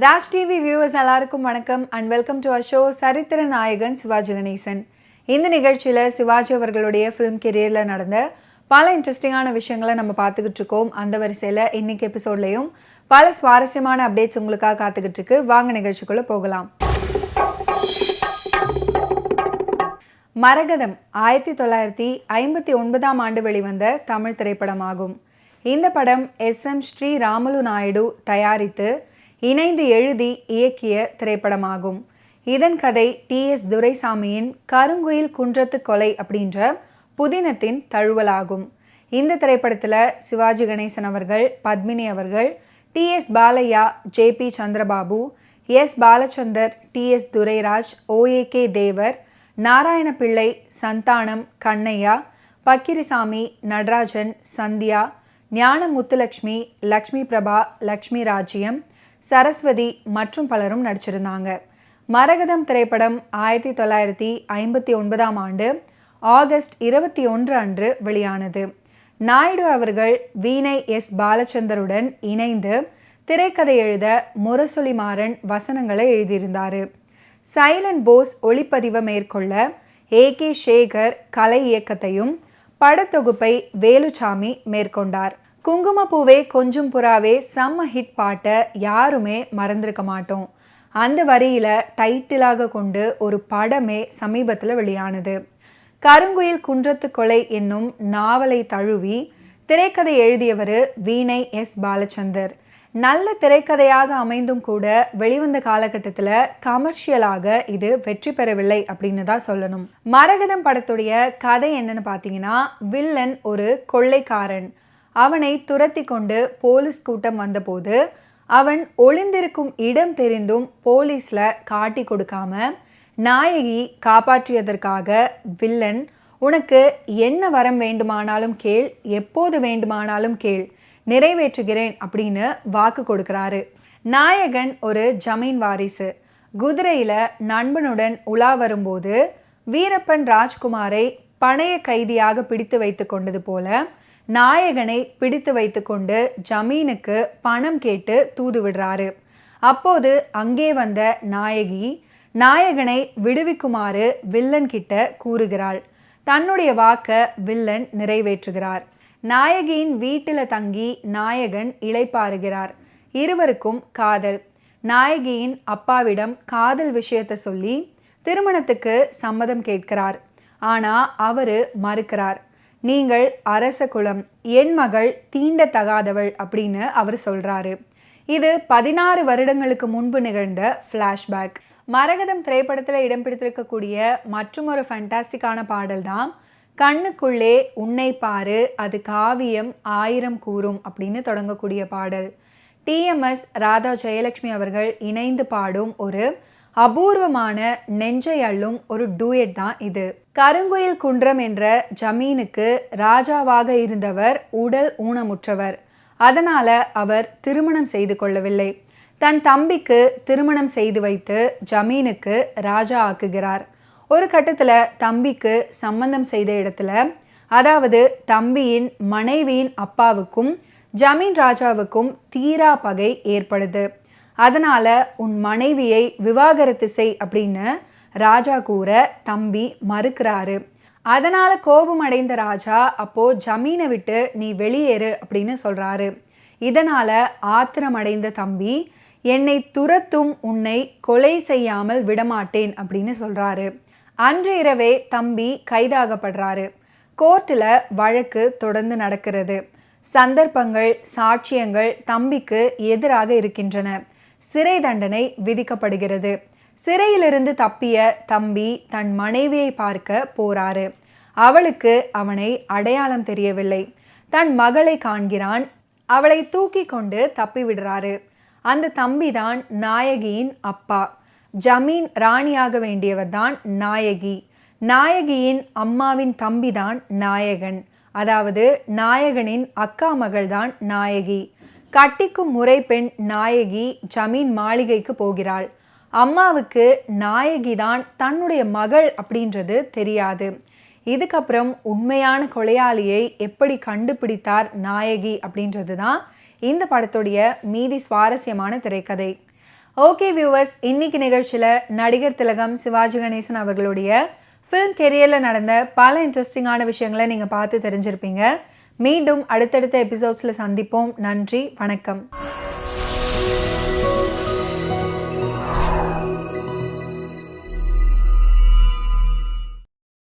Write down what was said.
Raj TV viewers எல்லாருக்கும் வணக்கம் and welcome to our show சரித்திர நாயகன் சிவாஜி கணேசன். இந்த நிகழ்ச்சியில் சிவாஜி அவர்களுடைய ஃபிலிம் கெரியரில் நடந்த பல இன்ட்ரெஸ்டிங்கான விஷயங்களை நம்ம பார்த்துக்கிட்டு இருக்கோம். அந்த வரிசையில் இன்னைக்கு எபிசோட்லையும் பல சுவாரஸ்யமான அப்டேட்ஸ் உங்களுக்காக காத்துக்கிட்டு இருக்கு. வாங்க நிகழ்ச்சிக்குள்ளே போகலாம். மரகதம் 1959 ஆண்டு வெளிவந்த தமிழ் திரைப்படமாகும். இந்த படம் SM ஸ்ரீராமுலு நாயுடு தயாரித்து இணைந்து எழுதி இயக்கிய திரைப்படமாகும். இதன் கதை TS துரைசாமியின் கருங்குயில் குன்றத்து கொலை அப்படின்ற புதினத்தின் தழுவலாகும். இந்த திரைப்படத்தில் சிவாஜி கணேசன் அவர்கள், பத்மினி அவர்கள், TS Balaiah, JP Chandrababu, S Balachander, TS Durairaj, OAK தேவர், நாராயணபிள்ளை, சந்தானம், கண்ணையா, பக்கிரிசாமி, நடராஜன், சந்தியா, ஞான முத்துலக்ஷ்மி, லக்ஷ்மி பிரபா, லக்ஷ்மி ராஜ்யம், சரஸ்வதி மற்றும் பலரும் நடிச்சிருந்தாங்க. மரகதம் திரைப்படம் 1959 ஆண்டு ஆகஸ்ட் 21 அன்று வெளியானது. நாயுடு அவர்கள் வீணை S பாலச்சந்தருடன் இணைந்து திரைக்கதை எழுத முரசொலி மாறன் வசனங்களை எழுதியிருந்தார். சைலண்ட் போஸ் ஒளிப்பதிவை மேற்கொள்ள AK சேகர் கலை இயக்கத்தையும் படத்தொகுப்பை வேலுச்சாமி மேற்கொண்டார். குங்குமப்பூவே கொஞ்சம் புறாவே செம்ம ஹிட் பாட்டை யாருமே மறந்திருக்க மாட்டோம். அந்த வரியில் டைட்டிலாக கொண்டு ஒரு படமே சமீபத்தில் வெளியானது. கருங்குயில் குன்றத்து கொலை என்னும் நாவலை தழுவி திரைக்கதை எழுதியவர் வீணை S பாலச்சந்தர். நல்ல திரைக்கதையாக அமைந்தும் கூட வெளிவந்த காலகட்டத்தில் கமர்ஷியலாக இது வெற்றி பெறவில்லை அப்படின்னு தான் சொல்லணும். மரகதம் படத்துடைய கதை என்னன்னு பார்த்தீங்கன்னா, வில்லன் ஒரு கொள்ளைக்காரன். அவனை துரத்தி கொண்டு போலீஸ் கூட்டம் வந்தபோது அவன் ஒளிந்திருக்கும் இடம் தெரிந்தும் போலீஸில் காட்டி கொடுக்காம நாயகி காப்பாற்றியதற்காக வில்லன், உனக்கு என்ன வரம் வேண்டுமானாலும் கேள், எப்போது வேண்டுமானாலும் கேள், நிறைவேற்றுகிறேன் அப்படின்னு வாக்கு கொடுக்கிறாரு. நாயகன் ஒரு ஜமீன் வாரிசு. குதிரையில் நண்பனுடன் உலா வரும்போது வீரப்பன் ராஜ்குமாரை பணைய கைதியாக பிடித்து வைத்து கொண்டது போல நாயகனை பிடித்து வைத்து கொண்டு ஜமீனுக்கு பணம் கேட்டு தூது விடுறாரு. அப்போது அங்கே வந்த நாயகி நாயகனை விடுவிக்குமாறு வில்லன் கிட்ட கூறுகிறாள். தன்னுடைய வாக்க வில்லன் நிறைவேற்றுகிறார். நாயகியின் வீட்டில் தங்கி நாயகன் இளைப்பாறுகிறார். இருவருக்கும் காதல். நாயகியின் அப்பாவிடம் காதல் விஷயத்தை சொல்லி திருமணத்துக்கு சம்மதம் கேட்கிறார். ஆனால் அவரு மறுக்கிறார். நீங்கள் அரச குலம், என் மகள் தீண்டத்தகாதவள் அப்படின்னு அவர் சொல்கிறாரு. இது 16 வருடங்களுக்கு முன்பு நிகழ்ந்த ஃப்ளாஷ்பேக். மரகதம் திரைப்படத்தில் இடம் பிடித்திருக்கக்கூடிய மற்றும் ஒரு ஃபண்டாஸ்டிக்கான பாடல் தான் கண்ணுக்குள்ளே உன்னை பாரு அது காவியம் 1000 கூறும் அப்படின்னு தொடங்கக்கூடிய பாடல். TMS ராதா ஜெயலட்சுமி அவர்கள் இணைந்து பாடும் ஒரு அபூர்வமான நெஞ்சை அள்ளும் ஒரு டூயட் தான் இது. கருங்குயில் குன்றம் என்ற ஜமீனுக்கு ராஜாவாக இருந்தவர் உடல் ஊனமுற்றவர். அதனால அவர் திருமணம் செய்து கொள்ளவில்லை. தன் தம்பிக்கு திருமணம் செய்து வைத்து ஜமீனுக்கு ராஜா ஆக்குகிறார். ஒரு கட்டத்தில் தம்பிக்கு சம்பந்தம் செய்த இடத்துல, அதாவது தம்பியின் மனைவியின் அப்பாவுக்கும் ஜமீன் ராஜாவுக்கும் தீரா பகை ஏற்படுது. அதனால உன் மனைவியை விவாகரத்து செய் அப்படின்னு ராஜா கூற தம்பி மறுக்கிறாரு. அதனால கோபம் அடைந்த ராஜா அப்போ ஜமீனை விட்டு நீ வெளியேறு அப்படின்னு சொல்றாரு. இதனால ஆத்திரம் அடைந்த தம்பி, என்னை துரத்தும் உன்னை கொலை செய்யாமல் விடமாட்டேன் அப்படின்னு சொல்றாரு. அன்று இரவே தம்பி கைதாகப்படுறாரு. கோர்ட்டில் வழக்கு தொடர்ந்து நடக்கிறது. சந்தர்ப்பங்கள், சாட்சியங்கள் தம்பிக்கு எதிராக இருக்கின்றன. சிறை தண்டனை விதிக்கப்படுகிறது. சிறையிலிருந்து தப்பிய தம்பி தன் மனைவியை பார்க்க போறாரு. அவளுக்கு அவனை அடையாளம் தெரியவில்லை. தன் மகளை காண்கிறான். அவளை தூக்கி கொண்டு தப்பி விடுறாரு. அந்த தம்பி தான் நாயகியின் அப்பா. ஜமீன் ராணியாக வேண்டியவர் தான் நாயகி. நாயகியின் அம்மாவின் தம்பி தான் நாயகன். அதாவது நாயகனின் அக்கா மகள் தான் நாயகி. கட்டிக்கும் முறை பெண் நாயகி ஜமீன் மாளிகைக்கு போகிறாள். அம்மாவுக்கு நாயகி தான் தன்னுடைய மகள் அப்படின்றது தெரியாது. இதுக்கப்புறம் உண்மையான கொலையாளியை எப்படி கண்டுபிடித்தார் நாயகி அப்படின்றது தான் இந்த படத்துடைய மீதி சுவாரஸ்யமான திரைக்கதை. ஓகே வியூவர்ஸ், இன்னைக்கு நிகழ்ச்சியில் நடிகர் திலகம் சிவாஜி கணேசன் அவர்களுடைய ஃபிலிம் கெரியரில் நடந்த பல இன்ட்ரெஸ்டிங்கான விஷயங்களை நீங்கள் பார்த்து தெரிஞ்சிருப்பீங்க. மீண்டும் அடுத்தடுத்த எபிசோட்ஸில் சந்திப்போம். நன்றி, வணக்கம்.